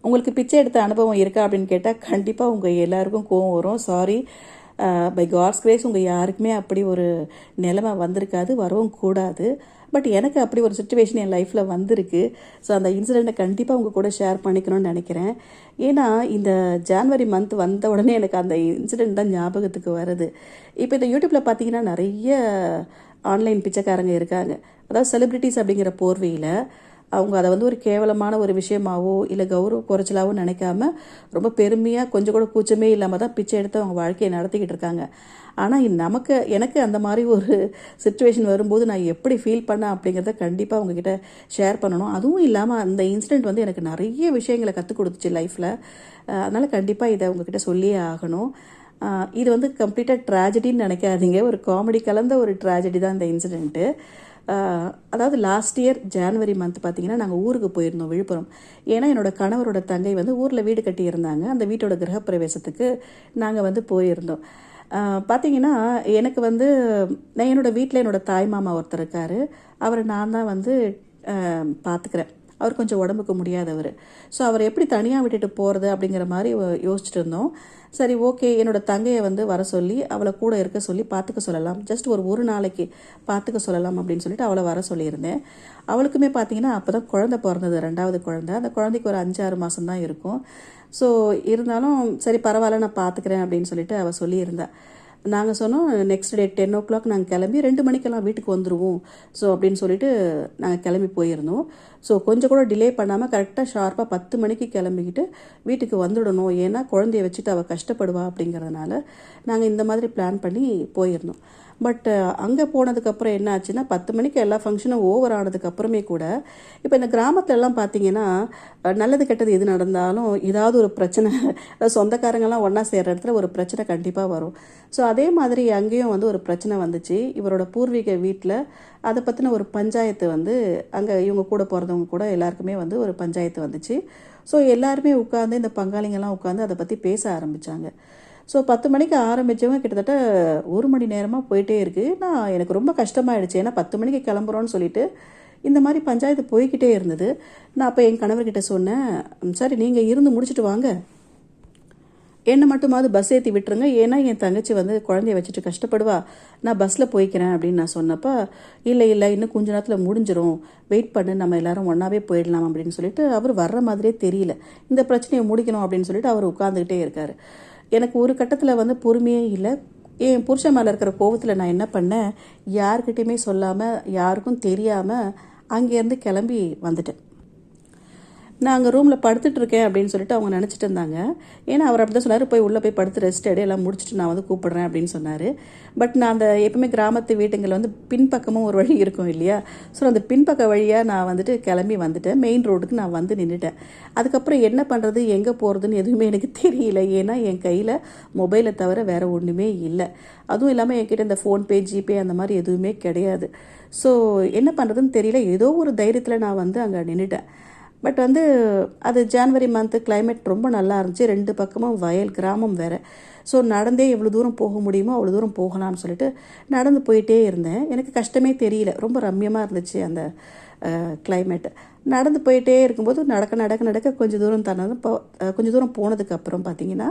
உங்களுக்கு பிச்சை எடுத்த அனுபவம் இருக்கா அப்படின்னு கேட்டால் கண்டிப்பாக உங்கள் எல்லாருக்கும் கோவம் வரும். சாரி, பை காட்ஸ் கிரேஸ் உங்கள் யாருக்குமே அப்படி ஒரு நிலைமை வந்திருக்காது, வரவும் கூடாது. பட் எனக்கு அப்படி ஒரு சுச்சுவேஷன் என் லைஃப்பில் வந்திருக்கு. ஸோ அந்த இன்சிடெண்ட்டை கண்டிப்பாக உங்கள் கூட ஷேர் பண்ணிக்கணும்னு நினைக்கிறேன். ஏன்னா இந்த ஜான்வரி மந்த் வந்த உடனே எனக்கு அந்த இன்சிடெண்ட் தான் ஞாபகத்துக்கு வருது. இப்போ இந்த யூடியூப்பில் பார்த்தீங்கன்னா நிறைய ஆன்லைன் பிச்சைக்காரங்க இருக்காங்க. அதாவது செலிப்ரிட்டிஸ் அப்படிங்கிற போர்வையில் அவங்க அதை வந்து ஒரு கேவலமான ஒரு விஷயமாவோ இல்லை கௌரவ குறைச்சலாவோ நினைக்காம ரொம்ப பெருமையாக கொஞ்சம் கூட கூச்சமே இல்லாமல் தான் பிச்சை எடுத்து அவங்க வாழ்க்கையை நடத்திக்கிட்டு இருக்காங்க. ஆனால் எனக்கு அந்த மாதிரி ஒரு சுச்சுவேஷன் வரும்போது நான் எப்படி ஃபீல் பண்ணேன் அப்படிங்கிறத கண்டிப்பாக உங்ககிட்ட ஷேர் பண்ணணும். அதுவும் இல்லாமல் அந்த இன்சிடெண்ட் வந்து எனக்கு நிறைய விஷயங்களை கற்றுக் கொடுத்துச்சு லைஃப்பில். அதனால் கண்டிப்பாக இதை உங்ககிட்ட சொல்லியே ஆகணும். இது வந்து கம்ப்ளீட்டாக ட்ராஜடின்னு நினைக்காதீங்க, ஒரு காமெடி கலந்த ஒரு ட்ராஜடி தான் இந்த இன்சிடெண்ட்டு. அதாவது லாஸ்ட் இயர் ஜான்வரி மந்த் பார்த்திங்கன்னா நாங்கள் ஊருக்கு போயிருந்தோம், விழுப்புரம். ஏன்னா என்னோடய கணவரோட தங்கை வந்து ஊரில் வீடு கட்டியிருந்தாங்க. அந்த வீட்டோட கிரகப்பிரவேசத்துக்கு நாங்கள் வந்து போயிருந்தோம். பார்த்திங்கன்னா எனக்கு வந்து என்னோடய வீட்டில் என்னோடய தாய் மாமா ஒருத்தர் இருக்கார். அவரை நான் தான் வந்து பார்த்துக்கிறேன். அவர் கொஞ்சம் உடம்புக்கு முடியாதவர். ஸோ அவர் எப்படி தனியாக விட்டுட்டு போகிறது அப்படிங்கிற மாதிரி யோசிச்சுட்டு இருந்தோம். சரி, ஓகே, என்னோடய தங்கையை வந்து வர சொல்லி அவளை கூட இருக்க சொல்லி பார்த்துக்க சொல்லலாம், ஜஸ்ட் ஒரு நாளைக்கு பார்த்துக்க சொல்லலாம் அப்படின்னு சொல்லிட்டு அவளை வர சொல்லியிருந்தேன். அவளுக்குமே பார்த்தீங்கன்னா அப்போ தான் குழந்தை பிறந்தது, 2வது குழந்தை. அந்த குழந்தைக்கு ஒரு 5-6 மாதம் தான் இருக்கும். ஸோ இருந்தாலும் சரி பரவாயில்ல நான் பார்த்துக்கிறேன் அப்படின்னு சொல்லிட்டு அவள் சொல்லியிருந்தா. நாங்கள் சொன்னோம் நெக்ஸ்ட் டே 10 o'clock நாங்கள் கிளம்பி 2 மணிக்கெல்லாம் வீட்டுக்கு வந்துடுவோம் ஸோ அப்படின்னு சொல்லிட்டு நாங்கள் கிளம்பி போயிருந்தோம். ஸோ கொஞ்சம் கூட டிலே பண்ணாமல் கரெக்டாக ஷார்ப்பாக 10 மணிக்கு கிளம்பிக்கிட்டு வீட்டுக்கு வந்துடணும். ஏன்னா குழந்தைய வச்சுட்டு அவள் கஷ்டப்படுவா அப்படிங்கிறதுனால நாங்கள் இந்த மாதிரி பிளான் பண்ணி போயிருந்தோம். பட் அங்கே போனதுக்கப்புறம் என்ன ஆச்சுன்னா 10 மணிக்கு எல்லா ஃபங்க்ஷனும் ஓவர் ஆனதுக்கப்புறமே கூட இப்போ இந்த கிராமத்துலலாம் பார்த்தீங்கன்னா நல்லது கெட்டது எது நடந்தாலும் ஏதாவது ஒரு பிரச்சனை, சொந்தக்காரங்கெல்லாம் ஒன்றா சேர்கிற இடத்துல ஒரு பிரச்சனை கண்டிப்பாக வரும். ஸோ அதே மாதிரி அங்கேயும் வந்து ஒரு பிரச்சனை வந்துச்சு. இவரோட பூர்வீக வீட்டில் அதை பற்றின ஒரு பஞ்சாயத்து வந்து அங்கே இவங்க கூட பிறந்தவங்க கூட எல்லாருக்குமே வந்து ஒரு பஞ்சாயத்து வந்துச்சு. ஸோ எல்லாருமே உட்காந்து இந்த பங்காளிங்கெல்லாம் உட்காந்து அதை பற்றி பேச ஆரம்பித்தாங்க. ஸோ 10 மணிக்கு ஆரம்பித்தவங்க கிட்டத்தட்ட 1 மணி நேரமாக போயிட்டே இருக்குது. எனக்கு ரொம்ப கஷ்டமாயிடுச்சு. ஏன்னா 10 மணிக்கு கிளம்புறோன்னு சொல்லிட்டு இந்த மாதிரி பஞ்சாயத்து போய்கிட்டே இருந்தது. நான் அப்போ என் கணவர்கிட்ட சொன்னேன், சரி நீங்கள் இருந்து முடிச்சுட்டு வாங்க, என்னை மட்டுமாவது பஸ் ஏற்றி விட்டுருங்க, ஏன்னா என் தங்கச்சி வந்து குழந்தைய வச்சுட்டு கஷ்டப்படுவா, நான் பஸ்ஸில் போய்க்கிறேன் அப்படின்னு நான் சொன்னப்போ இல்லை இன்னும் கொஞ்ச நேரத்தில் முடிஞ்சிடும், வெயிட் பண்ணு, நம்ம எல்லாரும் ஒன்றாவே போயிடலாம் அப்படின்னு சொல்லிட்டு அவர் வர்ற மாதிரியே தெரியல. இந்த பிரச்சனையை முடிக்கணும் அப்படின்னு சொல்லிட்டு அவர் உட்காந்துக்கிட்டே இருக்கார். எனக்கு ஒரு கட்டத்தில் வந்து பொறுமையே இல்லை. என் புருஷன் மேலே இருக்கிற கோவத்தில் நான் என்ன பண்ணேன், யார்கிட்டையுமே சொல்லாமல் யாருக்கும் தெரியாமல் அங்கேருந்து கிளம்பி வந்துட்டேன். நான் அங்கே ரூமில் படுத்துட்ருக்கேன் அப்படின்னு சொல்லிட்டு அவங்க நினச்சிட்டு இருந்தாங்க. ஏன்னா அவர் அப்படி தான் சொன்னார், போய் உள்ளே போய் படுத்து ரெஸ்ட் எடு, எல்லாம் முடிச்சுட்டு நான் வந்து கூப்பிடுறேன் அப்படின்னு சொன்னார். பட் நான் அந்த எப்பவுமே கிராமத்து வீட்டுங்களில் வந்து பின்பக்கமும் ஒரு வழி இருக்கும் இல்லையா, ஸோ அந்த பின்பக்க வழியாக நான் வந்துட்டு கிளம்பி வந்துட்டேன். மெயின் ரோடுக்கு நான் வந்து நின்றுட்டேன். அதுக்கப்புறம் என்ன பண்ணுறது எங்கே போகிறதுன்னு எதுவுமே எனக்கு தெரியல. ஏன்னா என் கையில் மொபைலை தவிர வேறு ஒன்றுமே இல்லை. அதுவும் இல்லாமல் என்கிட்ட இந்த ஃபோன்பே ஜிபே அந்த மாதிரி எதுவுமே கிடையாது. ஸோ என்ன பண்ணுறதுன்னு தெரியல. ஏதோ ஒரு தைரியத்தில் நான் வந்து அங்கே நின்றுட்டேன். பட் வந்து அது ஜான்வரி மந்த்து கிளைமேட் ரொம்ப நல்லா இருந்துச்சு. 2 பக்கமும் வயல், கிராமம் வேறு. ஸோ நடந்தே எவ்வளோ தூரம் போக முடியுமோ அவ்வளோ தூரம் போகலான்னு சொல்லிட்டு நடந்து போயிட்டே இருந்தேன். எனக்கு கஷ்டமே தெரியல, ரொம்ப ரம்யமாக இருந்துச்சு அந்த கிளைமேட்டு. நடந்து போயிட்டே இருக்கும்போது நடக்க கொஞ்சம் தூரம் கொஞ்சம் தூரம் போனதுக்கப்புறம் பார்த்திங்கன்னா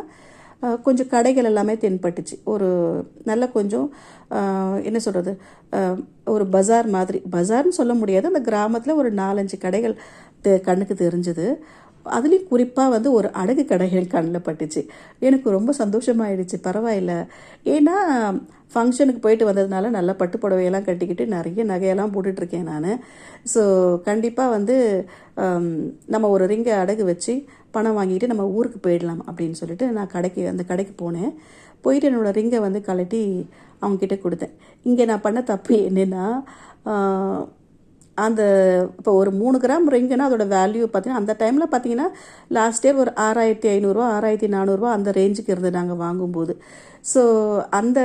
கொஞ்சம் கடைகள் எல்லாமே தென்பட்டுச்சு. ஒரு நல்ல கொஞ்சம் என்ன சொல்கிறது, ஒரு பஜார் மாதிரி, பஜார்னு சொல்ல முடியாது, அந்த கிராமத்தில் ஒரு 4-5 கடைகள் கண்ணுக்கு தெரிஞ்சுது. அதுலேயும் குறிப்பாக வந்து ஒரு அடகு கடைகள் கண்ணில் பட்டுச்சு. எனக்கு ரொம்ப சந்தோஷமாயிடுச்சு. பரவாயில்ல, ஏன்னா ஃபங்க்ஷனுக்கு போயிட்டு வந்ததுனால நல்லா பட்டு புடவையெல்லாம் கட்டிக்கிட்டு நிறைய நகையெல்லாம் போட்டுட்ருக்கேன் நான். ஸோ கண்டிப்பாக வந்து நம்ம ஒரு ரிங்கை அடகு வச்சு பணம் வாங்கிட்டு நம்ம ஊருக்கு போயிடலாம் அப்படின்னு சொல்லிட்டு நான் அந்த கடைக்கு போனேன். போயிட்டு என்னோடய ரிங்கை வந்து கழட்டி அவங்கக்கிட்ட கொடுத்தேன். இங்கே நான் பண்ண தப்பு என்னென்னா, அந்த இப்போ ஒரு 3 கிராம் ரிங்குன்னா அதோட வேல்யூ பார்த்தீங்கன்னா அந்த டைமில் பார்த்தீங்கன்னா லாஸ்ட் இயர் ஒரு 6500 6400 அந்த ரேஞ்சுக்கு இருந்து நாங்கள் வாங்கும்போது. ஸோ அந்த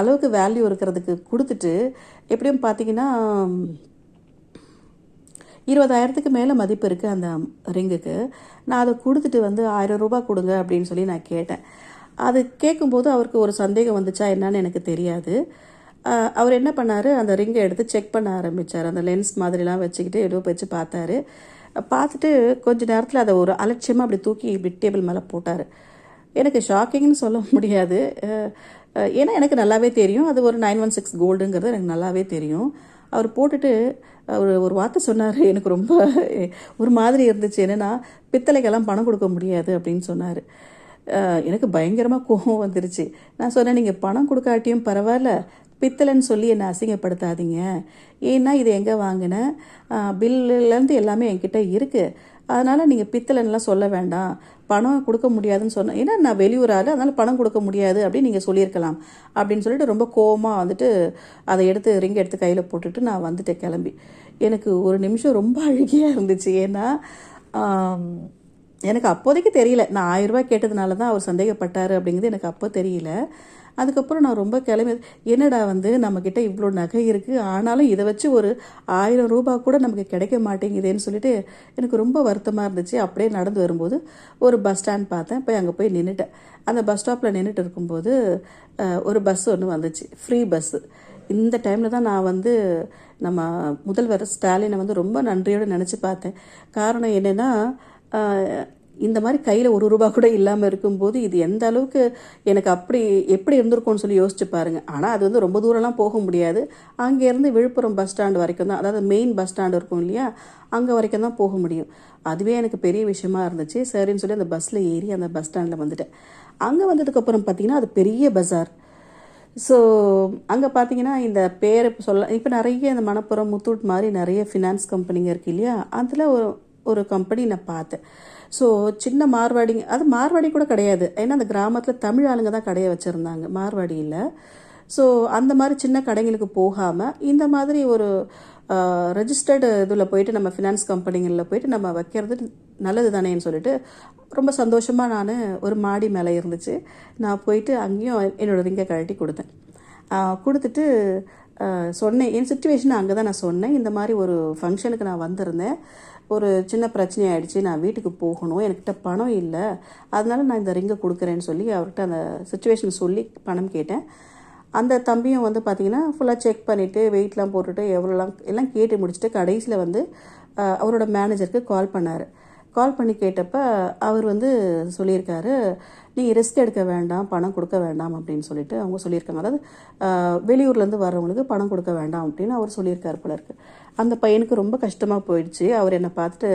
அளவுக்கு வேல்யூ இருக்கிறதுக்கு கொடுத்துட்டு எப்படியும் பார்த்தீங்கன்னா 20,000க்கு மேலே மதிப்பு இருக்குது அந்த ரிங்குக்கு. நான் அதை கொடுத்துட்டு வந்து 1000 ரூபாய் கொடுங்க அப்படின்னு சொல்லி நான் கேட்டேன். அது கேட்கும்போது அவருக்கு ஒரு சந்தேகம் வந்துச்சா என்னன்னு எனக்கு தெரியாது. அவர் என்ன பண்ணார், அந்த ரிங்கை எடுத்து செக் பண்ண ஆரம்பித்தார். அந்த லென்ஸ் மாதிரிலாம் வச்சுக்கிட்டு ஏதோ வச்சு பார்த்தாரு. பார்த்துட்டு கொஞ்ச நேரத்தில் அதை ஒரு அலட்சியமாக அப்படி தூக்கி இப்படி டேபிள் மேலே போட்டார். எனக்கு ஷாக்கிங்னு சொல்ல முடியாது. ஏன்னா எனக்கு நல்லாவே தெரியும் அது ஒரு 916 கோல்டுங்கிறது எனக்கு நல்லாவே தெரியும். அவர் போட்டுட்டு ஒரு ஒரு வார்த்தை சொன்னார். எனக்கு ரொம்ப ஒரு மாதிரி இருந்துச்சு. என்னென்னா, பித்தளைக்கெல்லாம் பணம் கொடுக்க முடியாது அப்படின்னு சொன்னார். எனக்கு பயங்கரமாக கோபம் வந்துருச்சு. நான் சொன்னேன், நீங்கள் பணம் கொடுக்காட்டியும் பரவாயில்ல, பித்தளைன்னு சொல்லி என்னை அசிங்கப்படுத்தாதீங்க. ஏன்னா இது எங்கே வாங்கினேன், பில்லுலேருந்து எல்லாமே என்கிட்ட இருக்குது. அதனால் நீங்கள் பித்தளைன்னெலாம் சொல்ல வேண்டாம், பணம் கொடுக்க முடியாதுன்னு சொன்னேன். ஏன்னா நான் வெளியூர் ஆள், அதனால் பணம் கொடுக்க முடியாது அப்படின்னு நீங்கள் சொல்லியிருக்கலாம் அப்படின்னு சொல்லிட்டு ரொம்ப கோவமாக வந்துட்டு அதை எடுத்து ரிங் எடுத்து கையில் போட்டுட்டு நான் வந்துட்டேன் கிளம்பி. எனக்கு ஒரு நிமிஷம் ரொம்ப அழுகியாக இருந்துச்சு. ஏன்னா எனக்கு அப்போதைக்கு தெரியல, நான் 1000 ரூபாய் கேட்டதுனால தான் அவர் சந்தேகப்பட்டார் அப்படிங்கிறது எனக்கு அப்போ தெரியல. அதுக்கப்புறம் நான் ரொம்ப கிளம்பி, என்னடா நம்மக்கிட்ட இவ்வளோ நகை இருக்குது, ஆனாலும் இதை வச்சு ஒரு 1000 ரூபாய் கூட நமக்கு கிடைக்க மாட்டேங்குதேன்னு சொல்லிட்டு எனக்கு ரொம்ப வருத்தமாக இருந்துச்சு. அப்படியே நடந்து வரும்போது ஒரு பஸ் ஸ்டாண்ட் பார்த்தேன். போய் அங்கே போய் நின்றுட்டேன். அந்த பஸ் ஸ்டாப்பில் நின்றுட்டு இருக்கும்போது ஒரு பஸ் ஒன்று வந்துச்சு, ஃப்ரீ பஸ்ஸு. இந்த டைமில் தான் நான் நம்ம முதல்வர் ஸ்டாலினை ரொம்ப நன்றியோடு நினச்சி பார்த்தேன். காரணம் என்னென்னா, இந்த மாதிரி கையில் 1 ரூபா கூட இல்லாமல் இருக்கும்போது இது எந்த அளவுக்கு எனக்கு எப்படி இருந்திருக்கும்னு சொல்லி யோசிச்சு பாருங்கள். ஆனால் அது ரொம்ப தூரம்லாம் போக முடியாது. அங்கேருந்து விழுப்புரம் பஸ் ஸ்டாண்டு வரைக்கும் தான், அதாவது மெயின் பஸ் ஸ்டாண்டு இருக்கும் இல்லையா, அங்கே வரைக்கும் தான் போக முடியும். அதுவே எனக்கு பெரிய விஷயமா இருந்துச்சு. சரின்னு சொல்லி அந்த பஸ்ஸில் ஏறி அந்த பஸ் ஸ்டாண்டில் வந்துட்டேன். அங்கே வந்ததுக்கப்புறம் பார்த்திங்கன்னா அது பெரிய பஜார். ஸோ அங்கே பார்த்தீங்கன்னா இந்த பேரை சொல்ல, இப்போ நிறைய இந்த மணப்புரம், முத்தூட் மாதிரி நிறைய ஃபினான்ஸ் கம்பெனிங்க இருக்குது இல்லையா, அதில் ஒரு கம்பெனி நான் பார்த்தேன். ஸோ சின்ன மார்வாடிங்க, அது மார்வாடி கூட கிடையாது, ஏன்னா அந்த கிராமத்தில் தமிழ் ஆளுங்க தான் கடையை வச்சுருந்தாங்க, மார்வாடி இல்லை. ஸோ அந்த மாதிரி சின்ன கடைங்களுக்கு போகாமல் இந்த மாதிரி ஒரு ரெஜிஸ்டர்டு இதில் போயிட்டு நம்ம ஃபினான்ஸ் கம்பெனிகளில் போயிட்டு நம்ம வைக்கிறது நல்லது தானேன்னு சொல்லிட்டு ரொம்ப சந்தோஷமாக நான் ஒரு மாடி மேலே இருந்துச்சு. நான் போயிட்டு அங்கேயும் என்னோடய ரிங்கை கழட்டி கொடுத்தேன். கொடுத்துட்டு சொன்னேன், என் சுச்சுவேஷனை அங்கே தான் நான் சொன்னேன். இந்த மாதிரி ஒரு ஃபங்க்ஷனுக்கு நான் வந்திருந்தேன், ஒரு சின்ன பிரச்சனை ஆகிடுச்சு, நான் வீட்டுக்கு போகணும், என்கிட்ட பணம் இல்லை, அதனால நான் இந்த ரிங்கை கொடுக்குறேன்னு சொல்லி அவர்கிட்ட அந்த சுச்சுவேஷன் சொல்லி பணம் கேட்டேன். அந்த தம்பியும் பார்த்திங்கன்னா ஃபுல்லாக செக் பண்ணிவிட்டு வெயிட்லாம் போட்டுட்டு எல்லாம் கேட்டு முடிச்சுட்டு கடைசியில் அவரோட மேனேஜருக்கு கால் பண்ணார். கால் பண்ணி கேட்டப்போ அவர் சொல்லியிருக்காரு, நீங்கள் ரிஸ்க் எடுக்க வேண்டாம், பணம் கொடுக்க வேண்டாம் அப்படின்னு சொல்லிட்டு அவங்க சொல்லியிருக்காங்க. அதாவது வெளியூர்லேருந்து வர்றவங்களுக்கு பணம் கொடுக்க வேண்டாம் அப்படின்னு அவர் சொல்லியிருக்காரு போல இருக்குது. அந்த பையனுக்கு ரொம்ப கஷ்டமாக போயிடுச்சு. அவர் என்னை பார்த்துட்டு,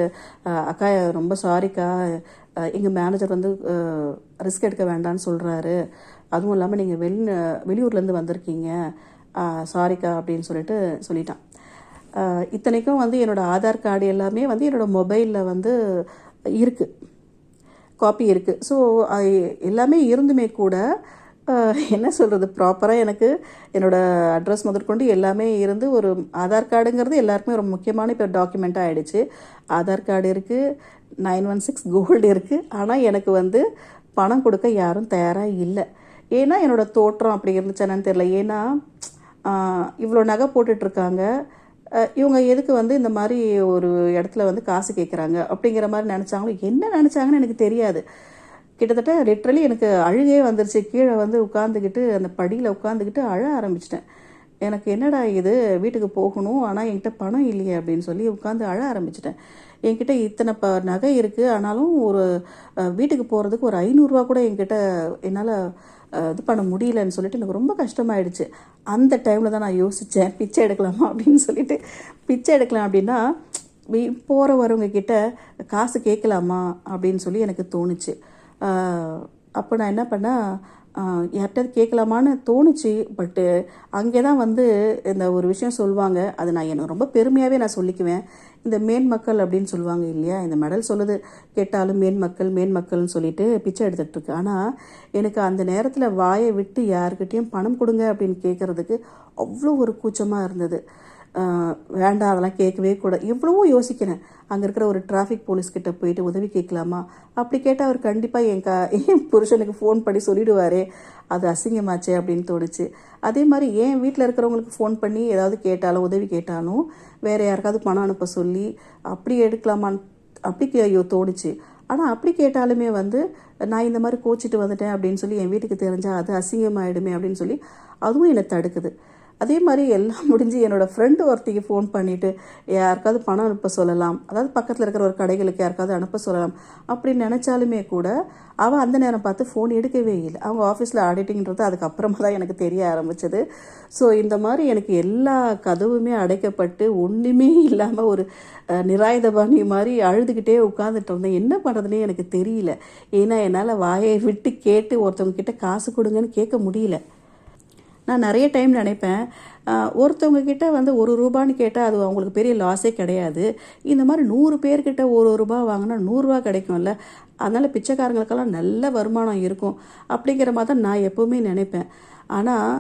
அக்கா ரொம்ப சாரிக்கா, எங்கள் மேனேஜர் ரிஸ்க் எடுக்க வேண்டாம்னு சொல்கிறாரு, அதுவும் இல்லாமல் நீங்கள் வெளியூர்லேருந்து வந்திருக்கீங்க, சாரிக்கா அப்படின்னு சொல்லிட்டான். இத்தனைக்கும் என்னோடய ஆதார் கார்டு எல்லாமே என்னோடய மொபைலில் இருக்குது, காப்பி இருக்குது. ஸோ எல்லாமே இருந்துமே கூட என்ன சொல்கிறது, ப்ராப்பராக எனக்கு என்னோடய அட்ரஸ் முதற்கொண்டு எல்லாமே இருந்து, ஒரு ஆதார் கார்டுங்கிறது எல்லாருக்குமே ஒரு முக்கியமான இப்போ டாக்குமெண்ட்டாக ஆகிடுச்சு. ஆதார் கார்டு இருக்குது, 916 கோல்டு இருக்குது. ஆனால் எனக்கு பணம் கொடுக்க யாரும் தயாராக இல்லை. ஏன்னா என்னோடய தோற்றம் அப்படி இருந்துச்சானு தெரியல. ஏன்னா இவ்வளோ நகை போட்டுட்ருக்காங்க, இவங்க எதுக்கு இந்த மாதிரி ஒரு இடத்துல காசு கேட்குறாங்க அப்படிங்கிற மாதிரி நினச்சாங்களோ, என்ன நினச்சாங்கன்னு எனக்கு தெரியாது. கிட்டத்தட்ட லிட்ரலி எனக்கு அழுகே வந்துருச்சு. கீழே உட்காந்துக்கிட்டு அந்த படியில் உட்காந்துக்கிட்டு அழ ஆரம்பிச்சிட்டேன். எனக்கு என்னடா இது, வீட்டுக்கு போகணும் ஆனால் என்கிட்ட பணம் இல்லையே அப்படின்னு சொல்லி உட்காந்து அழ ஆரம்பிச்சிட்டேன். என்கிட்ட இத்தனை நகை இருக்குது, ஆனாலும் ஒரு வீட்டுக்கு போகிறதுக்கு ஒரு 500 ரூபா கூட என்கிட்ட என்னால் இது பண்ண முடியலன்னு சொல்லிட்டு எனக்கு ரொம்ப கஷ்டமாயிடுச்சு. அந்த டைமில் தான் நான் யோசித்தேன், பிச்சை எடுக்கலாமா அப்படின்னு சொல்லிட்டு. பிச்சை எடுக்கலாம் அப்படின்னா போகிற வரவங்க கிட்ட காசு கேட்கலாமா அப்படின்னு சொல்லி எனக்கு தோணுச்சு. அப்போ நான் என்ன பண்ணேன், யார்கிட்ட கேட்கலாமான்னு தோணுச்சு. பட்டு அங்கே தான் இந்த ஒரு விஷயம் சொல்லுவாங்க, அது எனக்கு ரொம்ப பெருமையாகவே நான் சொல்லிக்குவேன். இந்த மேன்மக்கள் அப்படின்னு சொல்லுவாங்க இல்லையா, இந்த மெடல் சொல்லுது, கேட்டாலும் மேன்மக்கள்னு சொல்லிட்டு பிச்சை எடுத்துகிட்ருக்கு. ஆனால் எனக்கு அந்த நேரத்தில் வாயை விட்டு யாருக்கிட்டேயும் பணம் கொடுங்க அப்படின்னு கேட்குறதுக்கு அவ்வளோ ஒரு கூச்சமாக இருந்தது. வேண்டாம், அதெல்லாம் கேட்கவே கூட. எவ்வளவோ யோசிக்கிறேன். அங்கே இருக்கிற ஒரு டிராஃபிக் போலீஸ்கிட்ட போயிட்டு உதவி கேட்கலாமா, அப்படி கேட்டால் அவர் கண்டிப்பாக என் புருஷனுக்கு ஃபோன் பண்ணி சொல்லிவிடுவாரே, அது அசிங்கமாச்சே அப்படின்னு தோணுச்சு. அதே மாதிரி என் வீட்டில் இருக்கிறவங்களுக்கு ஃபோன் பண்ணி ஏதாவது கேட்டாலும் உதவி கேட்டாலும் வேறு யாருக்காவது பணம் அனுப்ப சொல்லி அப்படி எடுக்கலாமான்னு அப்படி தோணுச்சு. ஆனால் அப்படி கேட்டாலுமே நான் இந்த மாதிரி கோச்சிட்டு வந்துட்டேன் அப்படின்னு சொல்லி என் வீட்டுக்கு தெரிஞ்சால் அது அசிங்கமாயிடுமே அப்படின்னு சொல்லி அதுவும் என்னை தடுக்குது. அதே மாதிரி எல்லாம் முடிஞ்சு என்னோடய ஃப்ரெண்டு ஒருத்திக்கு ஃபோன் பண்ணிவிட்டு யாருக்காவது பணம் அனுப்ப சொல்லலாம், அதாவது பக்கத்தில் இருக்கிற ஒரு கடைகளுக்கு யாருக்காவது அனுப்ப சொல்லலாம் அப்படின்னு நினச்சாலுமே கூட அவள் அந்த நேரம் பார்த்து ஃபோன் எடுக்கவே இல்லை. அவங்க ஆஃபீஸில் ஆடிட்டிங்கிறது அதுக்கப்புறமா தான் எனக்கு தெரிய ஆரம்பிச்சது. ஸோ இந்த மாதிரி எனக்கு எல்லா கதவுமே அடைக்கப்பட்டு ஒன்றுமே இல்லாமல் ஒரு நிராயுதபாணி மாதிரி அழுதுகிட்டே உட்காந்துட்டு இருந்தேன். என்ன பண்ணுறதுனே எனக்கு தெரியல. ஏன்னா என்னால் வாயை விட்டு கேட்டு ஒருத்தவங்க கிட்ட காசு கொடுங்கன்னு கேட்க முடியல. நான் நிறைய டைம் நினைப்பேன், ஒருத்தவங்க கிட்ட வந்து ₹1 கேட்டால் அது அவங்களுக்கு பெரிய லாஸே கிடையாது. இந்த மாதிரி 100 பேர்கிட்ட ₹1 வாங்கினா ₹100 கிடைக்கும்ல. அதனால் பிச்சைக்காரங்களுக்கெல்லாம் நல்ல வருமானம் இருக்கும் அப்படிங்கிற மாதிரி தான் நான் எப்போவுமே நினைப்பேன். ஆனால்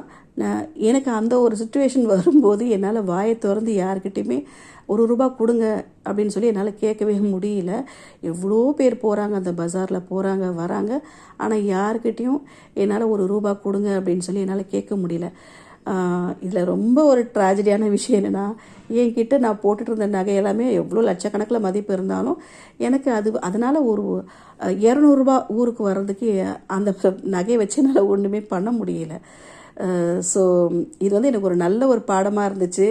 எனக்கு அந்த ஒரு சுச்சுவேஷன் வரும்போது என்னால் வாயை திறந்து யார்கிட்டையுமே ₹1 கொடுங்க அப்படின்னு சொல்லி என்னால் கேட்கவே முடியல. எவ்வளோ பேர் போகிறாங்க, அந்த பஜாரில் போகிறாங்க வராங்க. ஆனால் யார்கிட்டையும் என்னால் ₹1 கொடுங்க அப்படின்னு சொல்லி என்னால் கேட்க முடியல. இதில் ரொம்ப ஒரு ட்ராஜடியான விஷயம் என்னென்னா, என்கிட்ட நான் போட்டுட்டு இருந்த நகை எல்லாமே எவ்வளோ லட்சக்கணக்கில் மதிப்பு இருந்தாலும் எனக்கு அதனால் ஒரு ₹200 ஊருக்கு வர்றதுக்கு அந்த நகையை வச்சு என்னால் ஒன்றுமே பண்ண முடியல. ஸோ இது வந்து எனக்கு ஒரு நல்ல ஒரு பாடமாக இருந்துச்சு.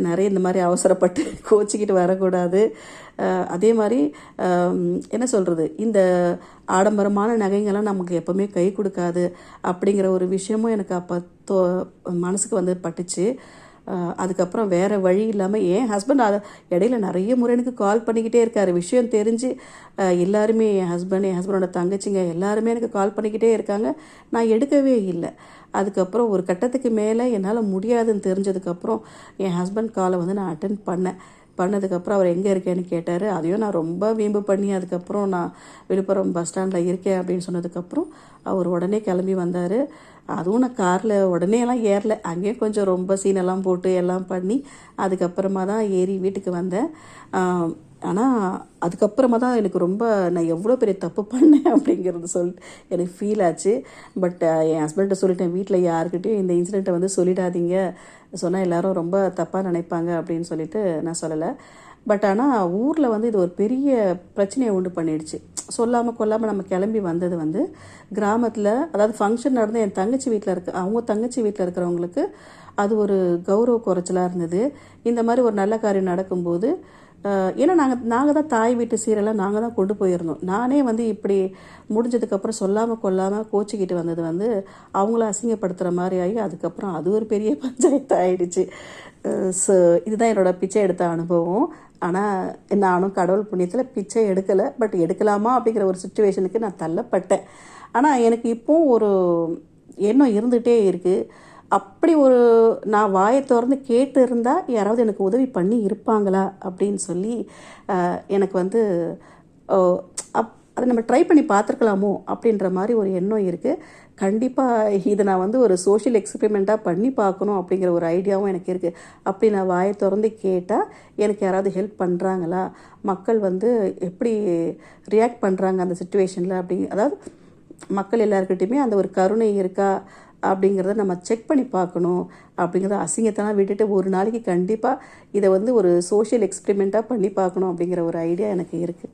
நிறைய இந்த மாதிரி அவசரப்பட்டு கோச்சிக்கிட்டு வரக்கூடாது. அதே மாதிரி என்ன சொல்கிறது, இந்த ஆடம்பரமான நகைங்கள்லாம் நமக்கு எப்போவுமே கை கொடுக்காது அப்படிங்கிற ஒரு விஷயமும் எனக்கு அப்போ மனசுக்கு வந்து பட்டுச்சு. அதுக்கப்புறம் வேறு வழி இல்லாமல் என் ஹஸ்பண்ட் இடையில நிறைய முறை எனக்கு கால் பண்ணிக்கிட்டே இருக்கார். விஷயம் தெரிஞ்சு எல்லாருமே என் ஹஸ்பண்டோட தங்கச்சிங்க எல்லாருமே எனக்கு கால் பண்ணிக்கிட்டே இருக்காங்க. நான் எடுக்கவே இல்லை. அதுக்கப்புறம் ஒரு கட்டத்துக்கு மேலே என்னால் முடியாதுன்னு தெரிஞ்சதுக்கப்புறம் என் ஹஸ்பண்ட் காலை வந்து நான் அட்டென்ட் பண்ணதுக்கப்புறம் அவர் எங்கே இருக்கேன்னு கேட்டார். அதையும் நான் ரொம்ப வீம்பு பண்ணி அதுக்கப்புறம் நான் விழுப்புரம் பஸ் ஸ்டாண்டில் இருக்கேன் அப்படின்னு சொன்னதுக்கப்புறம் அவர் உடனே கிளம்பி வந்தார். அதுவும் நான் காரில் உடனே எல்லாம் ஏறல, அங்கேயும் கொஞ்சம் ரொம்ப சீனெல்லாம் போட்டு எல்லாம் பண்ணி அதுக்கப்புறமா தான் ஏறி வீட்டுக்கு வந்தேன். ஆனால் அதுக்கப்புறமா தான் எனக்கு ரொம்ப நான் எவ்வளோ பெரிய தப்பு பண்ணேன் அப்படிங்கிறது எனக்கு ஃபீல் ஆச்சு. பட் என் ஹஸ்பண்ட்டை சொல்லிட்டேன், வீட்டில் யாருக்கிட்டையும் இந்த இன்சிடெண்ட்டை வந்து சொல்லிடாதீங்க, சொன்னால் எல்லோரும் ரொம்ப தப்பாக நினைப்பாங்க அப்படின்னு சொல்லிட்டு நான் சொல்லலை. பட் ஆனால் ஊரில் வந்து இது ஒரு பெரிய பிரச்சனையை உண்டு பண்ணிடுச்சு. சொல்லாமல் கொல்லாமல் நம்ம கிளம்பி வந்தது வந்து கிராமத்தில், அதாவது ஃபங்க்ஷன் நடந்து என் தங்கச்சி வீட்டில் அவங்க தங்கச்சி வீட்டில் இருக்கிறவங்களுக்கு அது ஒரு கௌரவ குறைச்சலாக இருந்தது. இந்த மாதிரி ஒரு நல்ல காரியம் நடக்கும்போது ஏன்னா நாங்கள் தான் தாய் வீட்டு சீரெல்லாம் நாங்கள் தான் கொண்டு போயிருந்தோம். நானே வந்து இப்படி முடிஞ்சதுக்கப்புறம் சொல்லாமல் கொல்லாமல் கோச்சிக்கிட்டு வந்தது வந்து அவங்கள அசிங்கப்படுத்துகிற மாதிரி ஆகி அதுக்கப்புறம் அது ஒரு பெரிய பஞ்சாயத்து ஆகிடுச்சு. ஸோ இதுதான் என்னோடய பிச்சை எடுத்த அனுபவம். ஆனால் நானும் கடவுள் புண்ணியத்தில் பிச்சை எடுக்கலை, பட் எடுக்கலாமா அப்படிங்கிற ஒரு சுச்சுவேஷனுக்கு நான் தள்ளப்பட்டேன். ஆனால் எனக்கு இப்போவும் ஒரு எண்ணம் இருந்துகிட்டே இருக்குது. அப்படி ஒரு நான் வாயை திறந்து கேட்டு இருந்தால் யாராவது எனக்கு உதவி பண்ணி இருப்பாங்களா அப்படின்னு சொல்லி எனக்கு வந்து அதை நம்ம ட்ரை பண்ணி பார்த்துருக்கலாமோ அப்படின்ற மாதிரி ஒரு எண்ணம் இருக்குது. கண்டிப்பாக இதை நான் வந்து ஒரு சோஷியல் எக்ஸ்பெரிமெண்ட்டாக பண்ணி பார்க்கணும் அப்படிங்கிற ஒரு ஐடியாவும் எனக்கு இருக்குது. அப்படி நான் வாயை திறந்து கேட்டால் எனக்கு யாராவது ஹெல்ப் பண்ணுறாங்களா, மக்கள் வந்து எப்படி ரியாக்ட் பண்ணுறாங்க அந்த சுச்சுவேஷனில் அதாவது மக்கள் எல்லாருக்கிட்டையுமே அந்த ஒரு கருணை இருக்கா அப்படிங்கிறத நம்ம செக் பண்ணி பார்க்கணும். அப்படிங்கிறத அசிங்கத்தெல்லாம் விட்டுட்டு ஒரு நாளைக்கு கண்டிப்பாக இதை வந்து ஒரு சோஷியல் எக்ஸ்பெரிமெண்ட்டாக பண்ணி பார்க்கணும் அப்படிங்கிற ஒரு ஐடியா எனக்கு இருக்குது.